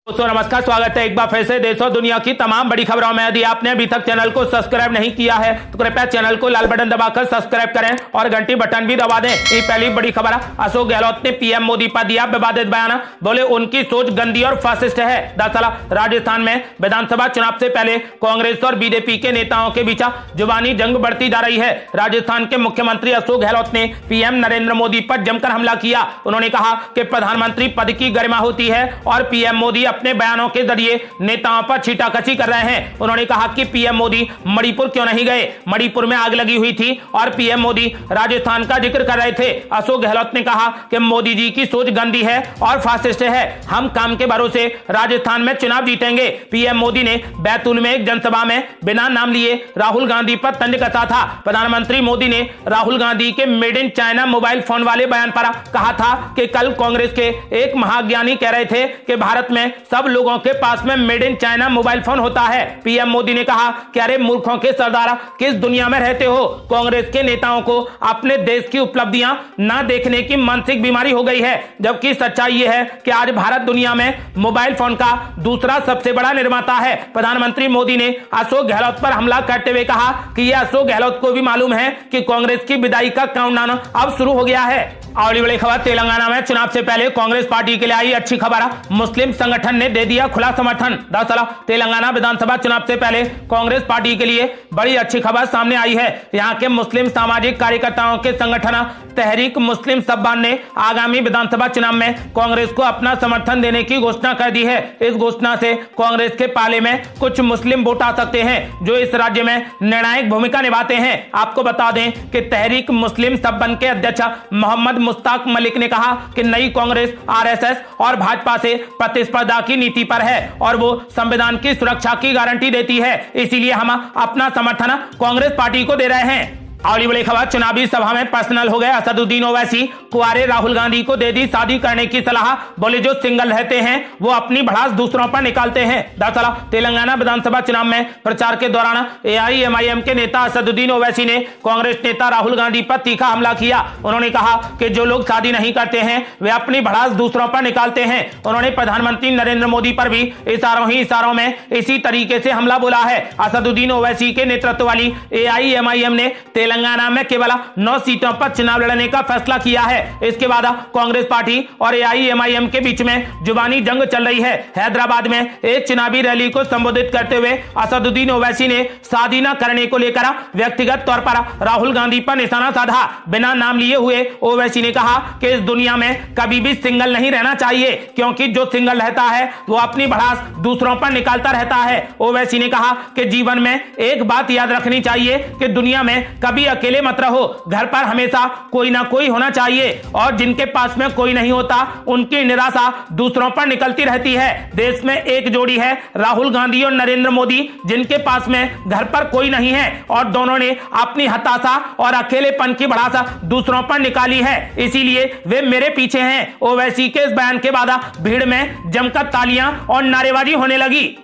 दोस्तों नमस्कार, स्वागत है एक बार फिर से देश और दुनिया की तमाम बड़ी खबरों में। यदि आपने अभी तक चैनल को सब्सक्राइब नहीं किया है तो कृपया चैनल को लाल बटन दबाकर सब्सक्राइब करें और घंटी बटन भी दबा दें। ये पहली बड़ी खबर है। अशोक गहलोत ने पीएम मोदी पर दिया विवादित बयान, बोले उनकी सोच गंदी और फासिस्ट है। दरअसल राजस्थान में विधानसभा चुनाव से पहले कांग्रेस और बीजेपी के नेताओं के बीच जुबानी जंग बढ़ती जा रही है। राजस्थान के मुख्यमंत्री अशोक गहलोत ने पीएम नरेंद्र मोदी पर जमकर हमला किया। उन्होंने कहा कि प्रधानमंत्री पद की गरिमा होती है और पीएम मोदी अपने बयानों के जरिए नेताओं पर छीटाकछी कर रहे हैं। उन्होंने कहा कि पीएम मोदी मणिपुर क्यों नहीं गए, मणिपुर में आग लगी हुई थी और पीएम मोदी राजस्थान का जिक्र कर रहे थे। अशोक गहलोत ने कहा कि मोदी जी की सोच गंदी है और फासिस्ट है, हम काम के भरोसे राजस्थान में चुनाव जीतेंगे। पीएम मोदी ने बैतूल में एक जनसभा में बिना नाम लिए राहुल गांधी पर तंज कसा था। प्रधानमंत्री मोदी ने राहुल गांधी के made in China mobile phone वाले बयान पर कहा था कि कल कांग्रेस के एक महाज्ञानी कह रहे थे कि भारत में सब लोगों के पास में made in China mobile phone होता है। पीएम मोदी ने कहा कि अरे मूर्खों के सरदार, किस दुनिया में रहते हो। कांग्रेस के नेताओं को अपने देश की उपलब्धियां ना देखने की मानसिक बीमारी हो गई है, जबकि सच्चाई यह है कि आज भारत दुनिया में मोबाइल फोन का दूसरा सबसे बड़ा निर्माता है। प्रधानमंत्री मोदी ने अशोक गहलोत पर हमला करते हुए कहा कि यह अशोक गहलोत को भी मालूम है कि कांग्रेस की विदाई का काउंटडाउन अब शुरू हो गया है। अगली बड़ी खबर, तेलंगाना में चुनाव से पहले कांग्रेस पार्टी के लिए आई अच्छी खबर। मुस्लिम संगठन ने दे दिया खुला समर्थन। दरअसल तेलंगाना विधानसभा चुनाव से पहले कांग्रेस पार्टी के लिए बड़ी अच्छी खबर सामने आई है। यहां के मुस्लिम सामाजिक कार्यकर्ताओं के संगठन तहरीक मुस्लिम सब्बान ने आगामी विधानसभा चुनाव में कांग्रेस को अपना समर्थन देने की घोषणा कर दी है। इस घोषणा से कांग्रेस के पाले में कुछ मुस्लिम वोट आ सकते हैं जो इस राज्य में निर्णायक भूमिका निभाते हैं। आपको बता दें कि तहरीक मुस्लिम सब्बान के अध्यक्ष मोहम्मद मुश्ताक मलिक ने कहा कि नई कांग्रेस आरएसएस और भाजपा से प्रतिस्पर्धा की नीति पर है और वो संविधान की सुरक्षा की गारंटी देती है, इसीलिए हम अपना समर्थन कांग्रेस पार्टी को दे रहे हैं। अगली बड़ी खबर, चुनावी सभा में पर्सनल हो गए असदुद्दीन ओवैसी। कुंवारे राहुल गांधी को दे दी शादी करने की सलाह, बोले जो सिंगल रहते हैं वो अपनी भड़ास दूसरों पर निकालते हैं। दरअसल तेलंगाना विधानसभा चुनाव में प्रचार के दौरान एआईएमआईएम के नेता असदुद्दीन ओवैसी ने कांग्रेस नेता राहुल गांधी पर तीखा हमला किया। उन्होंने कहा कि जो लोग शादी नहीं करते हैं वे अपनी भड़ास दूसरों पर निकालते हैं। उन्होंने प्रधानमंत्री नरेंद्र मोदी पर भी इशारों में इसी तरीके से हमला बोला है। असदुद्दीन ओवैसी के नेतृत्व वाली एआईएमआईएम ने तेलंगाना में केवल 9 सीटों पर चुनाव लड़ने का फैसला किया है। इसके बाद कांग्रेस पार्टी और एआईएमआईएम के बीच में जुबानी जंग चल रही है। हैदराबाद में एक चुनावी रैली को संबोधित करते हुए असदुद्दीन ओवैसी ने शादी न करने को लेकर व्यक्तिगत तौर पर राहुल गांधी पर निशाना साधा। बिना नाम लिए हुए ओवैसी ने कहा कि इस दुनिया में कभी भी सिंगल नहीं रहना चाहिए, क्योंकि जो सिंगल रहता है वो अपनी भड़ास दूसरों पर निकालता रहता है। ओवैसी ने कहा कि जीवन में एक बात याद रखनी चाहिए कि दुनिया में कभी अकेले मत रहो, घर पर हमेशा कोई ना कोई होना चाहिए और जिनके पास में कोई नहीं होता उनकी निराशा दूसरों पर निकलती रहती है। देश में एक जोड़ी है, राहुल गांधी और नरेंद्र मोदी, जिनके पास में घर पर कोई नहीं है और दोनों ने अपनी हताशा और अकेलेपन की भड़ास दूसरों पर निकाली है, इसीलिए वे मेरे पीछे हैं। ओवैसी के इस बयान के बाद भीड़ में जमकर तालियां और नारेबाजी होने लगी।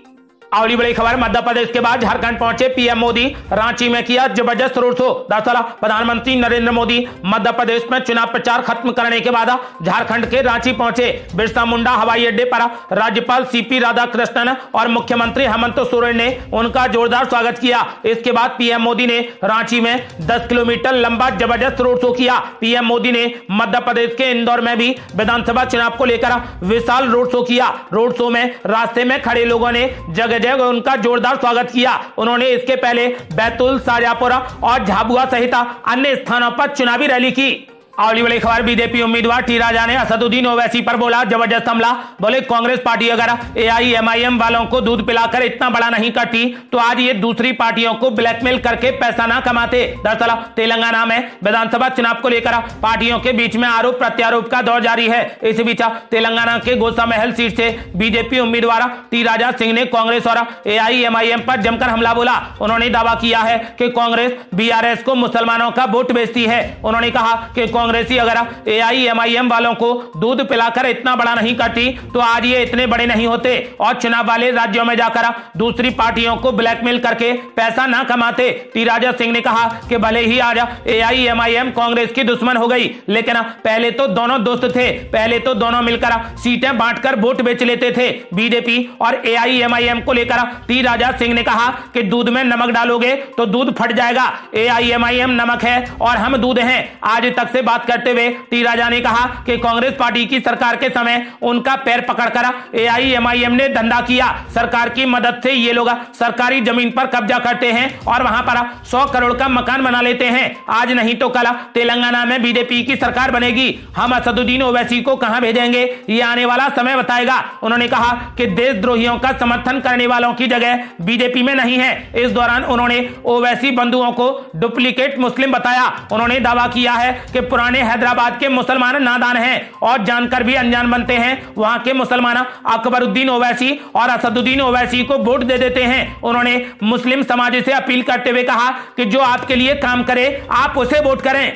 अगली बड़ी खबर, मध्य प्रदेश के बाद झारखंड पहुंचे पीएम मोदी, रांची में किया जबरदस्त रोड शो। दरअसल प्रधानमंत्री नरेंद्र मोदी मध्य प्रदेश में चुनाव प्रचार खत्म करने के बाद झारखंड के रांची पहुंचे। बिरसा मुंडा हवाई अड्डे पर राज्यपाल सीपी राधाकृष्णन और मुख्यमंत्री हेमंत सोरेन ने उनका जोरदार स्वागत किया। इसके बाद पीएम मोदी ने रांची में 10 किलोमीटर लंबा जबरदस्त रोड शो किया। पीएम मोदी ने मध्य प्रदेश के इंदौर में भी विधानसभा चुनाव को लेकर विशाल रोड शो किया। रोड शो में रास्ते में खड़े लोगों ने जगह उनका जोरदार स्वागत किया। उन्होंने इसके पहले बैतूल, शाजापुर और झाबुआ सहित अन्य स्थानों पर चुनावी रैली की। अगली बड़ी खबर, बीजेपी उम्मीदवार टी राजा ने असदुद्दीन ओवैसी पर बोला जबरदस्त हमला, बोले कांग्रेस पार्टी अगर एआईएमआईएम वालों को दूध पिलाकर इतना बड़ा नहीं करती तो आज ये दूसरी पार्टियों को ब्लैकमेल करके पैसा ना कमाते। दरअसल तेलंगाना में विधानसभा चुनाव को लेकर पार्टियों के बीच में आरोप प्रत्यारोप का दौर जारी है। इस बीच तेलंगाना के गोसामहल सीट से बीजेपी उम्मीदवार टी राजा सिंह ने कांग्रेस और एआईएमआईएम पर जमकर हमला बोला। उन्होंने दावा किया है कि कांग्रेस बीआरएस को मुसलमानों का वोट बेचती है। उन्होंने कहा कि कांग्रेसी अगर AIMIM वालों को दूध पिलाकर इतना बड़ा नहीं करती तो आज ये इतने बड़े नहीं होते और चुनाव वाले राज्यों में जाकर दूसरी पार्टियों को ब्लैकमेल करके पैसा ना कमाते। टी राजा सिंह ने कहा कि भले ही आज AIMIM कांग्रेस की दुश्मन हो गई, लेकिन पहले तो दोनों दोस्त थे, पहले तो दोनों मिलकर सीटें बांटकर वोट बेच लेते थे। बीजेपी और AIMIM को लेकर टी राजा सिंह ने कहा कि दूध में नमक डालोगे तो दूध फट जाएगा। AIMIM नमक है और हम दूध हैं। आज तक से बात करते हुए टी राजा ने कहा कि कांग्रेस पार्टी की सरकार के समय उनका पैर पकड़कर AIMIM ने धंधा किया। सरकार की मदद से ये लोग सरकारी जमीन पर कब्जा करते हैं और वहां पर 100 करोड़ का मकान बना लेते हैं। आज नहीं तो कल तेलंगाना में बीजेपी की सरकार बनेगी। हम असदुद्दीन ओवैसी को कहां भेजेंगे, ये आने वाला समय बताएगा। उन्होंने कहा कि देशद्रोहियों का समर्थन करने वालों की जगह बीजेपी में नहीं है। इस दौरान उन्होंने ओवैसी बंधुओं को डुप्लीकेट मुस्लिम बताया। उन्होंने दावा किया है कि पुराने हैदराबाद के मुसलमान नादान हैं और जानकर भी अनजान बनते हैं। वहां के मुसलमान अकबरुद्दीन ओवैसी और असदुद्दीन ओवैसी को वोट दे देते हैं। उन्होंने मुस्लिम समाज से अपील करते हुए कहा कि जो आपके लिए काम करे आप उसे वोट करें।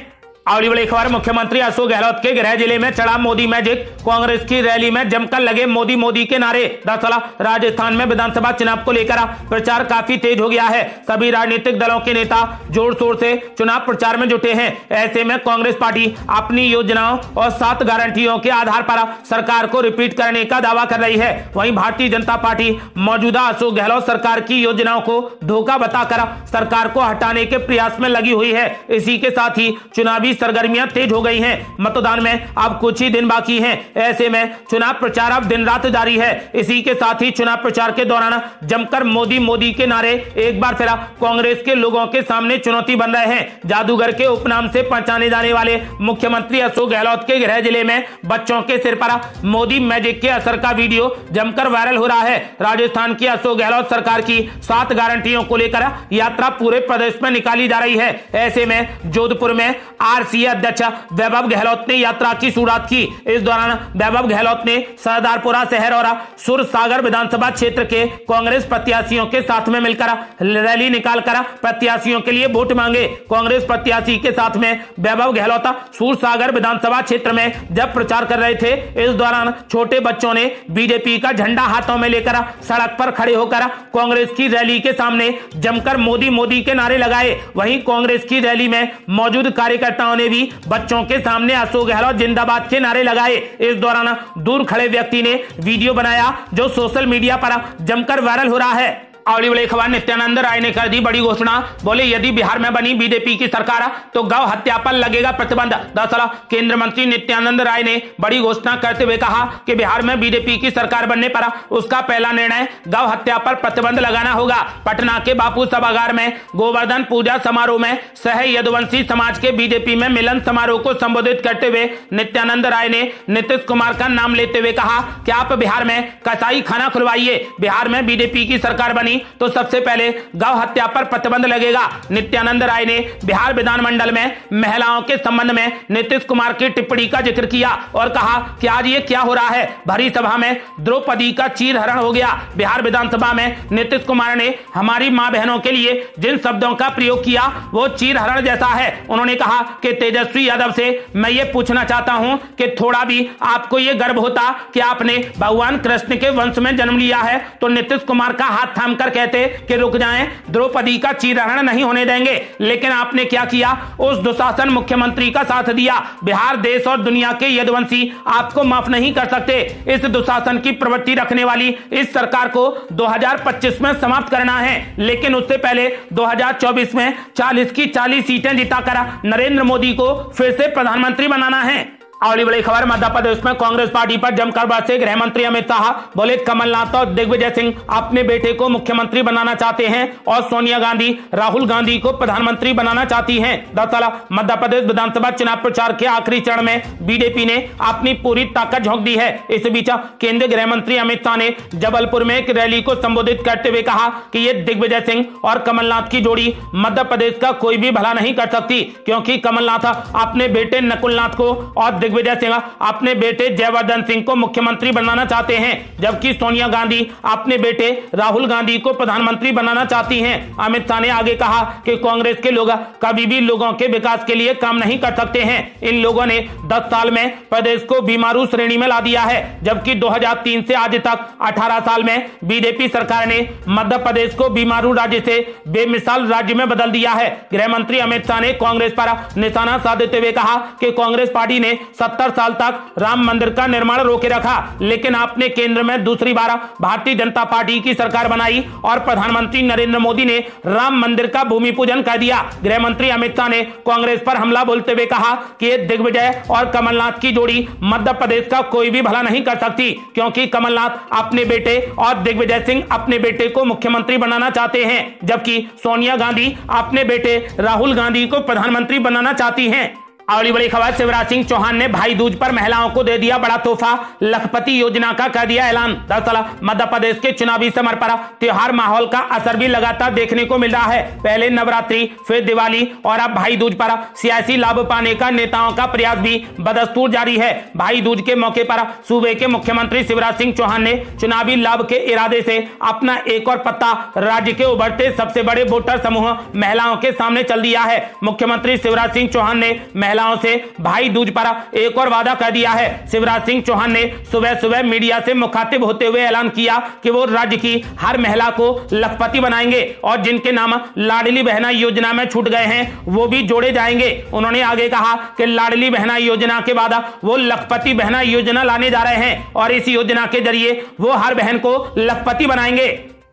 अगली बड़ी खबर, मुख्यमंत्री अशोक गहलोत के गृह जिले में चढ़ा मोदी मैजिक। कांग्रेस की रैली में जमकर लगे मोदी मोदी के नारे। दरअसल राजस्थान में विधानसभा चुनाव को लेकर प्रचार काफी तेज हो गया है। सभी राजनीतिक दलों के नेता जोर शोर से चुनाव प्रचार में जुटे हैं। ऐसे में कांग्रेस पार्टी अपनी योजनाओं और 7 गारंटियों के आधार पर सरकार को रिपीट करने का दावा कर रही है। वहीं भारतीय जनता पार्टी मौजूदा अशोक गहलोत सरकार की योजनाओं को धोखा बताकर सरकार को हटाने के प्रयास में लगी हुई है। इसी के साथ ही चुनावी सरगर्मियां तेज हो गई हैं। मतदान में अब कुछ ही दिन बाकी हैं। ऐसे में चुनाव प्रचार अब दिन रात जारी है। इसी के साथ ही चुनाव प्रचार के दौरान जमकर मोदी मोदी के नारे एक बार फिर कांग्रेस के लोगों के सामने चुनौती बन रहे हैं। जादूगर के उपनाम से पहचाने जाने वाले मुख्यमंत्री अशोक गहलोत के गृह जिले में बच्चों के सिर पर मोदी मैजिक के असर का वीडियो जमकर वायरल हो रहा है। राजस्थान की अशोक गहलोत सरकार की 7 गारंटियों को लेकर यात्रा पूरे प्रदेश में निकाली जा रही है। ऐसे में जोधपुर में RCA अध्यक्ष वैभव गहलोत ने यात्रा की शुरुआत की। इस दौरान वैभव गहलोत ने सरदारपुरा शहर और सुरसागर विधानसभा क्षेत्र के कांग्रेस प्रत्याशियों के साथ में मिलकर रैली निकालकर प्रत्याशियों के लिए वोट मांगे। कांग्रेस प्रत्याशी के साथ में वैभव गहलोत सुरसागर विधानसभा क्षेत्र में जब प्रचार कर रहे थे, इस दौरान छोटे बच्चों ने बीजेपी का झंडा हाथों में लेकर सड़क पर खड़े होकर कांग्रेस की रैली के सामने जमकर मोदी मोदी के नारे लगाए। वहीं कांग्रेस की रैली में मौजूद कार्यकर्ताओं ने भी बच्चों के सामने अशोक गहलोत जिंदाबाद के नारे लगाए। इस दौरान दूर खड़े व्यक्ति ने वीडियो बनाया जो सोशल मीडिया पर जमकर वायरल हो रहा है। अगली बड़ी खबर, नित्यानंद राय ने कर दी बड़ी घोषणा। बोले यदि बिहार में बनी बीजेपी की सरकार तो गौ हत्या पर लगेगा प्रतिबंध। दरअसल केंद्रीय मंत्री नित्यानंद राय ने बड़ी घोषणा करते हुए कहा कि बिहार में बीजेपी की सरकार बनने पर उसका पहला निर्णय गौ हत्या पर प्रतिबंध लगाना होगा। पटना के बापू सभागार में गोवर्धन पूजा समारोह में सह यदुवंशी समाज के बीजेपी में मिलन समारोह को संबोधित करते हुए नित्यानंद राय ने नीतीश कुमार का नाम लेते हुए कहा कि आप बिहार में कसाई खाना खुलवाइए। बिहार में बीजेपी की सरकार बनी तो सबसे पहले गौ हत्या पर प्रतिबंध लगेगा। नित्यानंद राय ने बिहार विधानमंडल में महिलाओं के संबंध में नीतीश कुमार की टिप्पणी का जिक्र किया और कहा कि आज ये क्या हो रहा है। भरी सभा में द्रौपदी का चीरहरण हो गया। बिहार विधानसभा में नीतीश कुमार ने हमारी मां बहनों के लिए जिन शब्दों का प्रयोग किया वो चीरहरण जैसा है। उन्होंने कहा कि तेजस्वी यादव से मैं ये पूछना चाहता हूं कि थोड़ा भी आपको ये गर्व होता कि आपने भगवान कृष्ण के वंश में जन्म लिया है तो नीतीश कुमार का हाथ थाम कहते कि रुक जाएं, द्रौपदी का चीरहरण नहीं होने देंगे। लेकिन आपने क्या किया, उस दुशासन मुख्यमंत्री का साथ दिया। बिहार देश और दुनिया के यदुवंशी आपको माफ नहीं कर सकते। इस दुशासन की प्रवृत्ति रखने वाली इस सरकार को 2025 में समाप्त करना है, लेकिन उससे पहले 2024 में 40 की 40 सीटें जिताकर नरेंद्र मोदी को फिर से प्रधानमंत्री बनाना है। अगली बड़ी खबर, मध्य प्रदेश में कांग्रेस पार्टी पर जमकर बरसे गृह मंत्री अमित शाह। बोले कमलनाथ और दिग्विजय सिंह अपने बेटे को मुख्यमंत्री बनाना चाहते हैं और सोनिया गांधी राहुल गांधी को प्रधानमंत्री बनाना चाहती हैं। दरअसल मध्य प्रदेश विधानसभा चुनाव प्रचार के आखिरी चरण में बीजेपी ने अपनी पूरी ताकत झोंक दी है। इस बीच केंद्रीय गृह मंत्री अमित शाह ने जबलपुर में एक रैली को संबोधित करते हुए कहा कि ये दिग्विजय सिंह और कमलनाथ की जोड़ी मध्य प्रदेश का कोई भी भला नहीं कर सकती, क्योंकि कमलनाथ अपने बेटे नकुलनाथ को और दिग्विजय सिंह अपने बेटे जयवर्धन सिंह को मुख्यमंत्री बनाना चाहते हैं, जबकि सोनिया गांधी अपने बेटे राहुल गांधी को प्रधानमंत्री बनाना चाहती हैं। अमित शाह ने आगे कहा कि कांग्रेस के लोग कभी भी लोगों के विकास के लिए काम नहीं कर सकते हैं। इन लोगों ने 10 साल में प्रदेश को बीमारू श्रेणी में ला दिया है, जबकि 2003 से आज तक 18 साल में बीजेपी सरकार ने मध्य प्रदेश को बीमारू राज्य से बेमिसाल राज्य में बदल दिया है। गृह मंत्री अमित शाह ने कांग्रेस पर निशाना साधते हुए कहा कि कांग्रेस पार्टी ने 70 साल तक राम मंदिर का निर्माण रोके रखा, लेकिन आपने केंद्र में दूसरी बार भारतीय जनता पार्टी की सरकार बनाई और प्रधानमंत्री नरेंद्र मोदी ने राम मंदिर का भूमि पूजन कर दिया। गृह मंत्री अमित शाह ने कांग्रेस पर हमला बोलते हुए कहा कि ये दिग्विजय और कमलनाथ की जोड़ी मध्य प्रदेश का कोई भी भला नहीं कर सकती, क्योंकि कमलनाथ अपने बेटे और दिग्विजय सिंह अपने बेटे को मुख्यमंत्री बनाना चाहते हैं, जबकि सोनिया गांधी अपने बेटे राहुल गांधी को प्रधानमंत्री बनाना चाहती हैं। अगली बड़ी खबर, शिवराज सिंह चौहान ने भाई दूज पर महिलाओं को दे दिया बड़ा तोहफा, लखपति योजना का कर दिया ऐलान। दरअसल मध्य प्रदेश के चुनावी समर पर त्योहार माहौल का असर भी लगातार देखने को मिल रहा है। पहले नवरात्रि, फिर दिवाली और अब भाई दूज पर सियासी लाभ पाने का नेताओं का प्रयास भी बदस्तूर जारी है। भाई दूज के मौके पर सूबे के मुख्यमंत्री शिवराज सिंह चौहान ने चुनावी लाभ के इरादे से अपना एक और पत्ता राज्य के उभरते सबसे बड़े वोटर समूह महिलाओं के सामने चल दिया है। मुख्यमंत्री शिवराज सिंह चौहान ने महिलाओं से भाई दूज पर एक और वादा कर दिया है। शिवराज सिंह चौहान ने सुबह सुबह मीडिया से मुखातिब होते हुए ऐलान किया कि वो राज्य की हर महिला को लखपति बनाएंगे और जिनके नाम लाडली बहना योजना में छूट गए हैं वो भी जोड़े जाएंगे। उन्होंने आगे कहा कि लाडली बहना योजना के बाद वो लखपति बहना योजना लाने जा रहे हैं और इस योजना के जरिए वो हर बहन को लखपति बनाएंगे।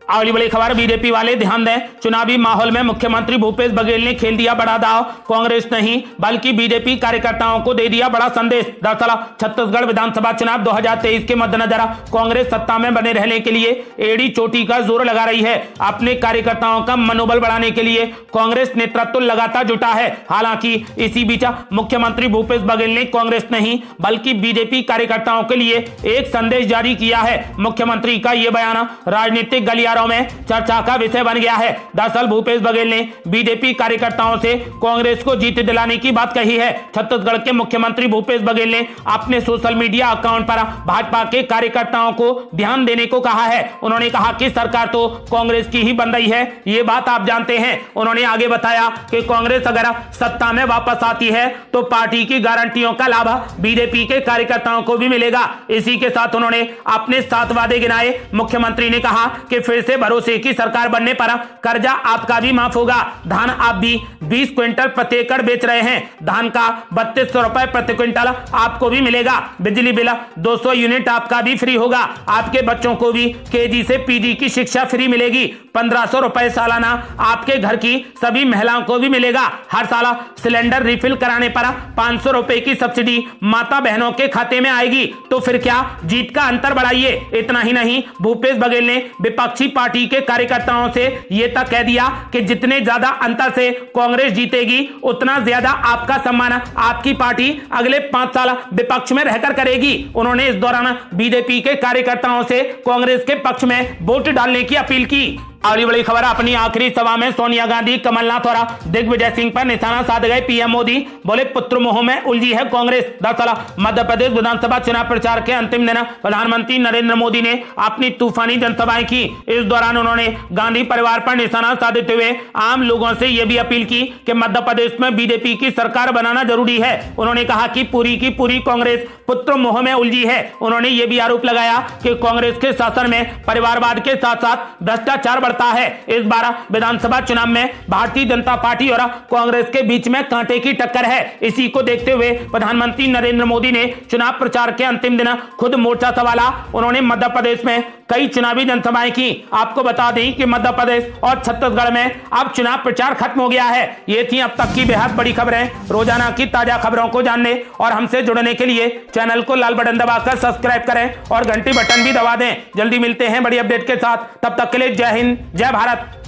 अगली बड़ी खबर, बीजेपी वाले ध्यान दें, चुनावी माहौल में मुख्यमंत्री भूपेश बघेल ने खेल दिया बड़ा दांव। कांग्रेस नहीं बल्कि बीजेपी कार्यकर्ताओं को दे दिया बड़ा संदेश। दरअसल छत्तीसगढ़ विधानसभा चुनाव 2023 के मद्देनजर कांग्रेस सत्ता में बने रहने के लिए एड़ी चोटी का जोर लगा रही है। अपने कार्यकर्ताओं का मनोबल बढ़ाने के लिए कांग्रेस नेतृत्व लगातार जुटा है। हालांकि इसी बीच मुख्यमंत्री भूपेश बघेल ने कांग्रेस नहीं बल्कि बीजेपी कार्यकर्ताओं के लिए एक संदेश जारी किया है। मुख्यमंत्री का यह बयान राजनीतिक गलियारों में चर्चा का विषय बन गया है। दरअसल भूपेश बघेल ने बीजेपी कार्यकर्ताओं से कांग्रेस को जीत दिलाने की बात कही है। छत्तीसगढ़ के मुख्यमंत्री भूपेश बघेल ने अपने सोशल मीडिया अकाउंट पर भाजपा के कार्यकर्ताओं को ध्यान देने को कहा है। उन्होंने कहा कि सरकार तो कांग्रेस की ही बन रही है, ये बात आप जानते हैं। उन्होंने आगे बताया कि कांग्रेस अगर सत्ता में वापस आती है तो पार्टी की गारंटियों का लाभ बीजेपी के कार्यकर्ताओं को भी मिलेगा। इसी के साथ उन्होंने अपने 7 वादे गिनाए। मुख्यमंत्री ने कहा कि फिर से भरोसे की सरकार बनने पर कर्जा आपका भी माफ होगा। धान आप भी 20 क्विंटल प्रति एकड़ बेच रहे हैं, धान का 3200 रुपए प्रति क्विंटल आपको भी मिलेगा। बिजली बिल 200 यूनिट आपका भी फ्री होगा। आपके बच्चों को भी केजी से पीजी की शिक्षा फ्री मिलेगी। 1500 रुपए सालाना आपके घर की सभी महिलाओं को भी मिलेगा। हर साल सिलेंडर रिफिल कराने पर 500 रुपए की सब्सिडी माता बहनों के खाते में आएगी। तो फिर क्या जीत का अंतर बढ़ाइए। इतना ही नहीं, भूपेश बघेल ने विपक्षी पार्टी के कार्यकर्ताओं से यह तक कह दिया कि जितने ज्यादा अंतर से कांग्रेस जीतेगी उतना ज्यादा आपका सम्मान आपकी पार्टी अगले 5 साल विपक्ष में रहकर करेगी। उन्होंने इस दौरान बीजेपी के कार्यकर्ताओं से कांग्रेस के पक्ष में वोट डालने की अपील की। अगली बड़ी खबर, अपनी आखिरी सभा में सोनिया गांधी, कमलनाथ और दिग्विजय सिंह पर निशाना साध गए पीएम मोदी। बोले पुत्र मोह में उलझी है कांग्रेस। दरअसल मध्य प्रदेश विधानसभा चुनाव प्रचार के अंतिम दिन प्रधानमंत्री नरेंद्र मोदी ने अपनी तूफानी जनसभाएं की। इस दौरान उन्होंने गांधी परिवार पर निशाना साधते हुए आम लोगों से यह भी अपील की कि मध्य प्रदेश में बीजेपी की सरकार बनाना जरूरी है। उन्होंने कहा कि पूरी की पूरी कांग्रेस पुत्र मोह में उलझी है। उन्होंने यह भी आरोप लगाया कि कांग्रेस के शासन में परिवारवाद के साथ साथ भ्रष्टाचार है। इस बार विधानसभा चुनाव में भारतीय जनता पार्टी और कांग्रेस के बीच में कांटे की टक्कर है। इसी को देखते हुए प्रधानमंत्री नरेंद्र मोदी ने चुनाव प्रचार के अंतिम दिन खुद मोर्चा संभाला। उन्होंने मध्य प्रदेश में कई चुनावी जनसभाएं की। आपको बता दें कि मध्य प्रदेश और छत्तीसगढ़ में अब चुनाव प्रचार खत्म हो गया है। ये थी अब तक की बेहद बड़ी खबरें। रोजाना की ताजा खबरों को जानने और हमसे जुड़ने के लिए चैनल को लाल बटन दबाकर सब्सक्राइब करें और घंटी बटन भी दबा दें। जल्दी मिलते हैं बड़ी अपडेट के साथ। तब तक के लिए जय हिंद, जय भारत।